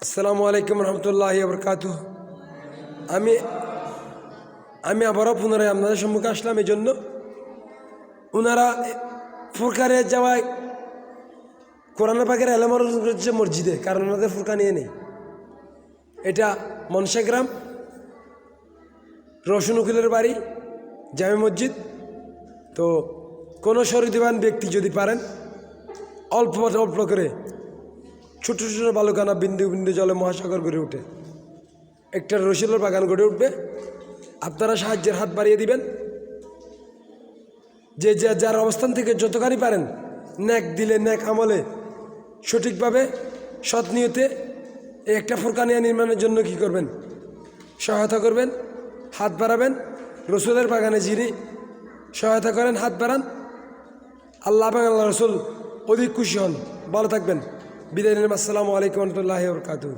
আসসালামু আলাইকুম রহমতুল্লাহি বরকাতুহ। আমি আবারও পুনরায় আপনাদের সম্মুখে আসলাম এই জন্য, ওনারা ফুরকানে যাওয়ায় কোরআন পাকের এলামার হচ্ছে মসজিদে, কারণ ওনাদের ফুরকা নিয়ে নেই। এটা মনসাগ্রাম রওশন উকিলের বাড়ি জামে মসজিদ। তো কোনো শরীরবান ব্যক্তি যদি পারেন অল্প অল্প করে ছোট ছোট বালুকানা বিন্দু বিন্দু জলে মহাসাগর গড়ে উঠে একটা রসুলের বাগান গড়ে উঠবে। আপনারা সাহায্যের হাত বাড়িয়ে দিবেন। যে যার অবস্থান থেকে যতখানি পারেন ন্যাক দিলে, ন্যাক আমলে, সঠিকভাবে সৎ নিয়তে এই একটা ফুরকানিয়া নির্মাণের জন্য কি করবেন? সহায়তা করবেন, হাত বাড়াবেন। রসুলের বাগানে যিনি সহায়তা করেন, হাত বাড়ান, আল্লাহ এবং আল্লাহ রসুল অধিক খুশি হন। ভালো থাকবেন। বিদায় নিলাম। আসসালামু আলাইকুম রহমতুল্লাহি ওয়া বারাকাতুহু।